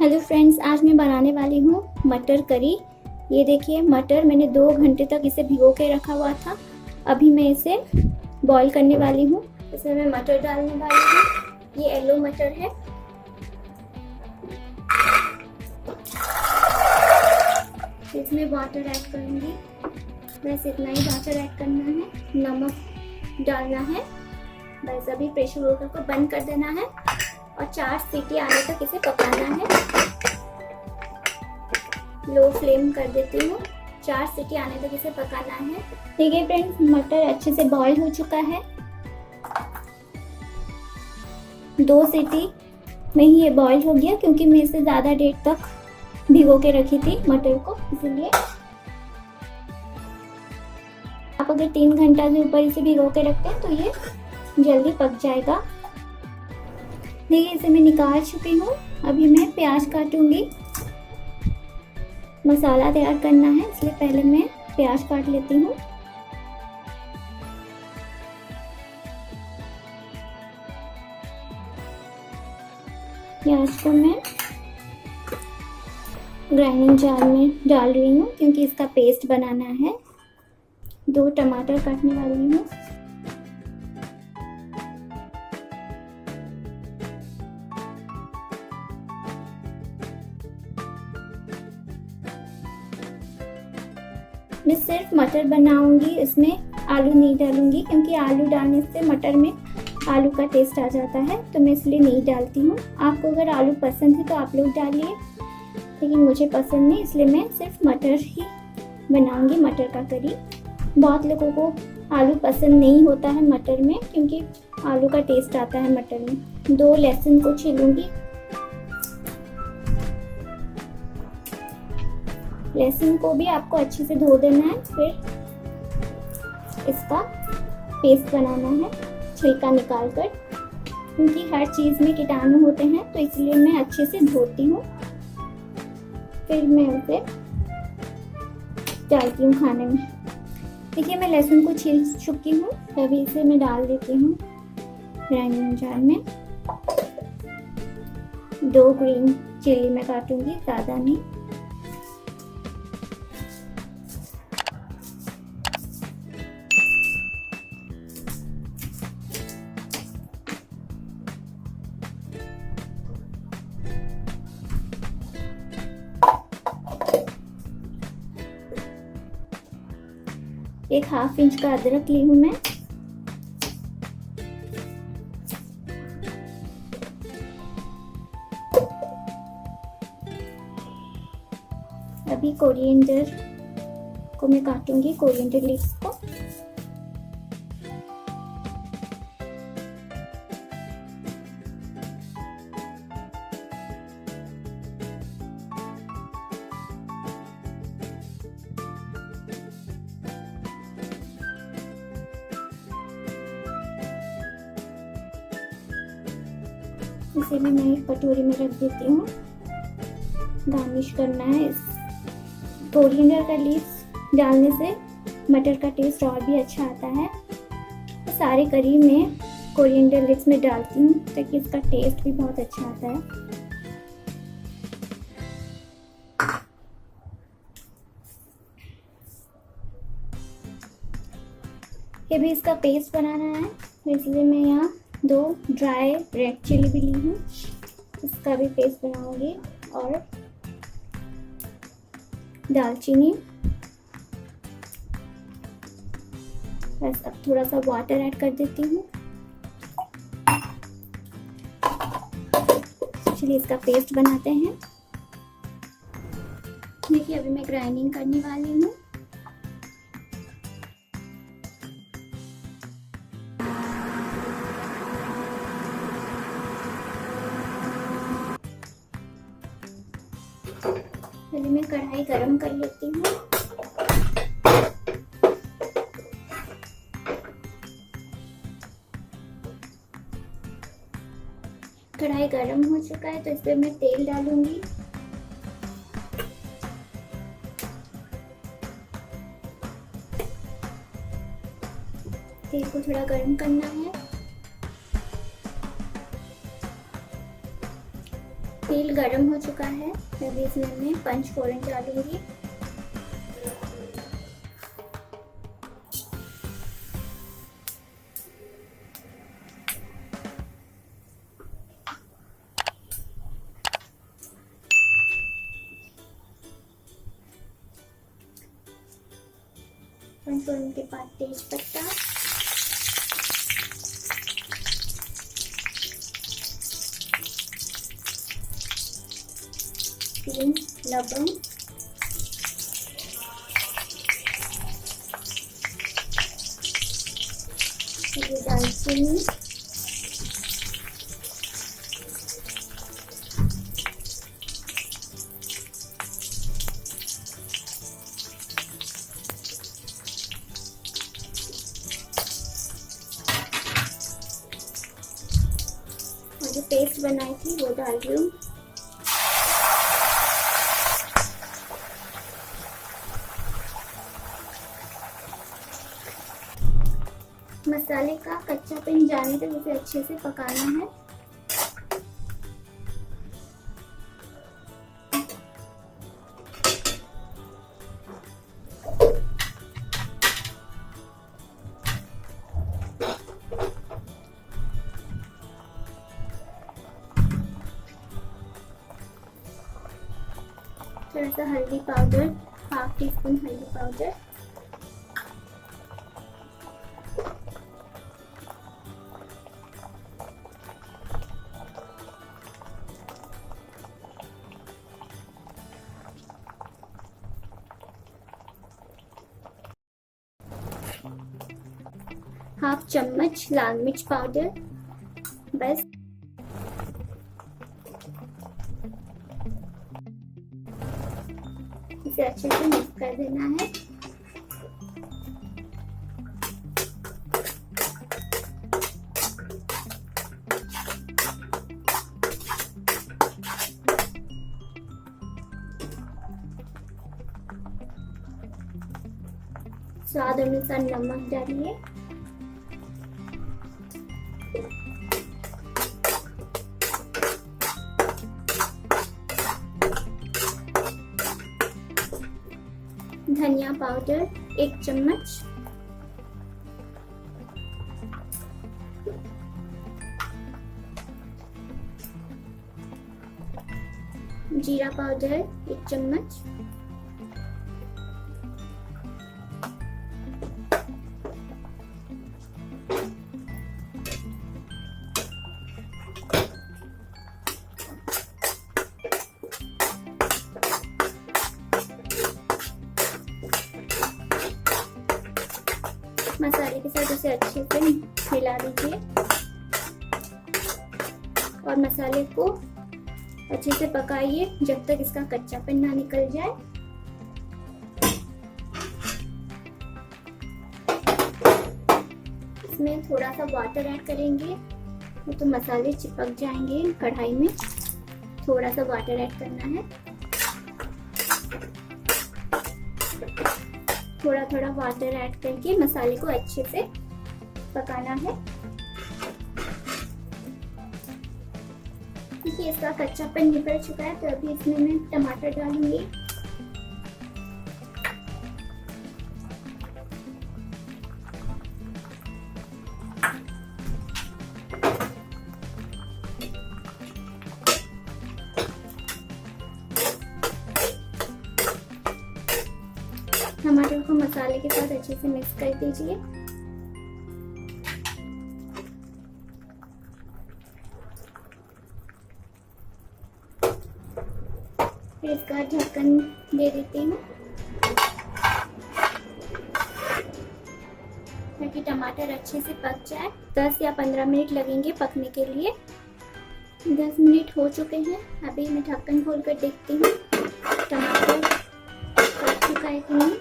Hello friends, आज मैं बनाने वाली हूँ मटर करी। ये देखिए, मटर मैंने 2 घंटे तक इसे भिगो के रखा हुआ था। अभी मैं इसे बॉईल करने वाली हूँ। इसमें मैं मटर डालने वाली हूँ। ये येलो मटर है। इसमें वाटर ऐड करूँगी। बस इतना ही वाटर ऐड करना है। नमक डालना है। बस अभी प्रेशर कुकर को बंद कर देना है और 4 सीटी आने तक इसे पकाना है। लो फ्लेम कर देती हूँ। 4 सीटी आने तक इसे पकाना है। देखिए फ्रेंड्स, मटर अच्छे से बॉईल हो चुका है। 2 सीटी में ही ये बॉईल हो गया, क्योंकि मैं इसे ज़्यादा देर तक भिगो के रखी थी मटर को, इसलिए। आप अगर 3 घंटा से ऊपर इसे भिगो के रखते हैं तो ये जल्दी पक जाएगा। देखिए, इसे मैं निकाल चुकी हूँ। अभी मैं प्याज काटूंगी। मसाला तैयार करना है, इसलिए पहले मैं प्याज काट लेती हूँ। प्याज को मैं ग्राइंडिंग जार में डाल रही हूँ, क्योंकि इसका पेस्ट बनाना है। 2 टमाटर काटने वाली हूँ। मैं सिर्फ मटर बनाऊंगी, इसमें आलू नहीं डालूंगी, क्योंकि आलू डालने से मटर में आलू का टेस्ट आ जाता है, तो मैं इसलिए नहीं डालती हूँ। आपको अगर आलू पसंद है तो आप लोग डालिए, लेकिन मुझे पसंद नहीं, इसलिए मैं सिर्फ मटर ही बनाऊंगी, मटर का करी। बहुत लोगों को आलू पसंद नहीं होता है मटर में, क्योंकि आलू का टेस्ट आता है मटर में। 2 लहसुन को छीलूंगी। लहसुन को भी आपको अच्छे से धो देना है, फिर इसका पेस्ट बनाना है छिलका निकाल कर, क्योंकि हर चीज़ में कीटाणु होते हैं, तो इसलिए मैं अच्छे से धोती हूँ। फिर मैं उसे डालती हूँ खाने में। देखिए, मैं लहसुन को छील चुकी हूँ। अभी इसे मैं डाल देती हूँ ग्राइंडिंग जार में। 2 ग्रीन चिली मैं काटूंगी, ज़्यादा नहीं। एक 1/2 इंच का अदरक ली हूँ मैं। अभी कोरिएंडर को मैं काटूंगी, कोरिएंडर लीव्स को। इसे भी मैं एक कटोरी में रख देती हूँ। गार्निश करना है। इस कोरिएंडर का लीव्स डालने से मटर का टेस्ट और भी अच्छा आता है। तो सारे करी में कोरिएंडर लीव्स में डालती हूँ, ताकि इसका टेस्ट भी बहुत अच्छा आता है। ये भी इसका पेस्ट बनाना है, इसलिए मैं यहाँ 2 ड्राई रेड चिली भी ली हूँ, इसका भी पेस्ट बनाऊंगी। और दालचीनी। बस अब थोड़ा सा वाटर ऐड कर देती हूँ। चलिए इसका पेस्ट बनाते हैं। देखिए, अभी मैं ग्राइंडिंग करने वाली हूँ। पहले मैं कढ़ाई गरम कर लेती हूँ। कढ़ाई गरम हो चुका है, तो इसमें मैं तेल डालूंगी। तेल को थोड़ा गरम करना है। तेल गरम हो चुका है, अभी इसमें मैं पंचफोरन डालूंगी। पंचफोरन के बाद तेज पत्ता, तीन लवंग, ये दालचीनी, और जो पेस्ट बनाई थी वो डाल रही हूँ। मसाले का कच्चापन जाने तक उसे अच्छे से पकाना है। थोड़ा सा हल्दी पाउडर, हाफ टी स्पून हल्दी पाउडर, हाफ चम्मच लाल मिर्च पाउडर, बस। इसे अच्छे से मिक्स कर देना है। स्वाद अनुसार नमक डालिए। धनिया पाउडर 1 चम्मच, जीरा पाउडर 1 चम्मच, मसाले के साथ इसे अच्छे से मिला दीजिए और मसाले को अच्छे से पकाइए जब तक इसका कच्चापन ना निकल जाए। इसमें थोड़ा सा वाटर ऐड करेंगे तो मसाले चिपक जाएंगे कढ़ाई में। थोड़ा सा वाटर ऐड करना है, थोड़ा थोड़ा वाटर ऐड करके मसाले को अच्छे से पकाना है। देखिए इसका कच्चापन निकल चुका है, तो अभी इसमें मैं टमाटर डालूंगी। टमाटर को मसाले के साथ अच्छे से मिक्स कर दीजिए। फिर इसका ढक्कन दे देती हूँ ताकि टमाटर अच्छे से पक जाए। 10 या 15 मिनट लगेंगे पकने के लिए। 10 मिनट हो चुके हैं। अभी मैं ढक्कन खोल कर देखती हूँ टमाटर पक चुका है कि नहीं।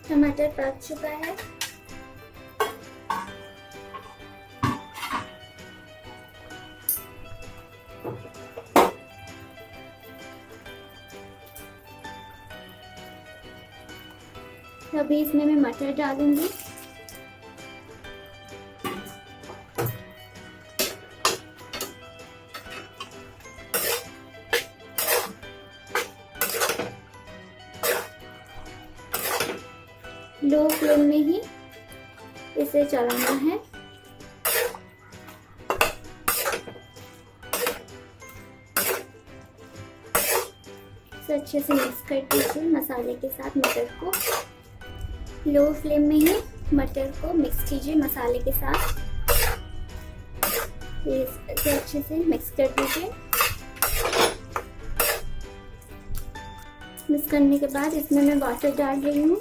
टमाटर पक चुका है। अभी इसमें मैं मटर डालूंगी। लो फ्लेम में ही इसे चलाना है। इसे अच्छे से मिक्स कर दीजिए मसाले के साथ मटर को। लो फ्लेम में ही मटर को मिक्स कीजिए मसाले के साथ। इसे अच्छे से मिक्स कर दीजिए। मिक्स करने के बाद इसमें मैं वाटर डाल रही हूँ।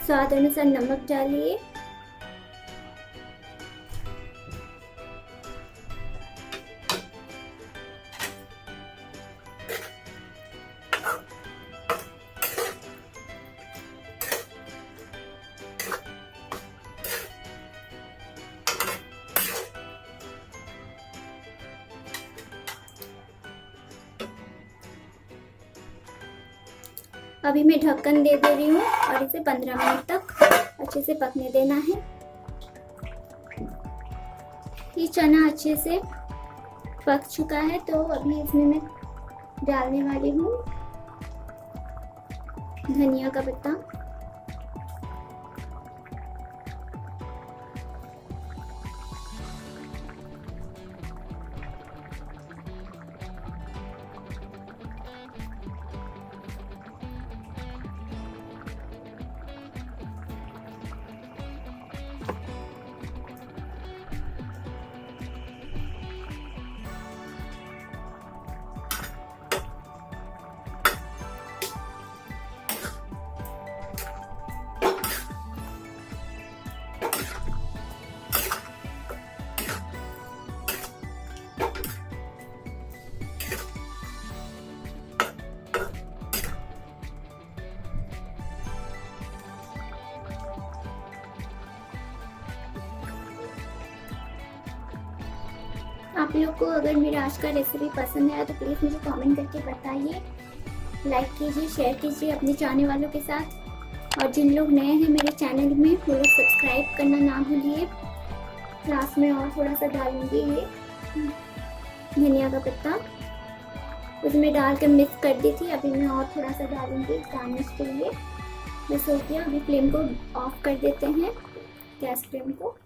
स्वाद अनुसार नमक डालिए। अभी मैं ढक्कन दे रही हूँ और इसे 15 मिनट तक अच्छे से पकने देना है। ये चना अच्छे से पक चुका है, तो अभी इसमें मैं डालने वाली हूँ धनिया का पत्ता। आप लोग को अगर मेरा आज का रेसिपी पसंद आया तो प्लीज़ मुझे कमेंट करके बताइए। लाइक कीजिए, शेयर कीजिए अपने चाहने वालों के साथ। और जिन लोग नए हैं मेरे चैनल में वो लोग सब्सक्राइब करना ना भूलिए। लास्ट में और थोड़ा सा डालूंगी ये धनिया का पत्ता, उसमें डाल कर मिक्स कर दी थी। अभी मैं और थोड़ा सा डालूंगी गार्निश के लिए। बस हो गया। अभी फ्लेम को ऑफ कर देते हैं, गैस फ्लेम को।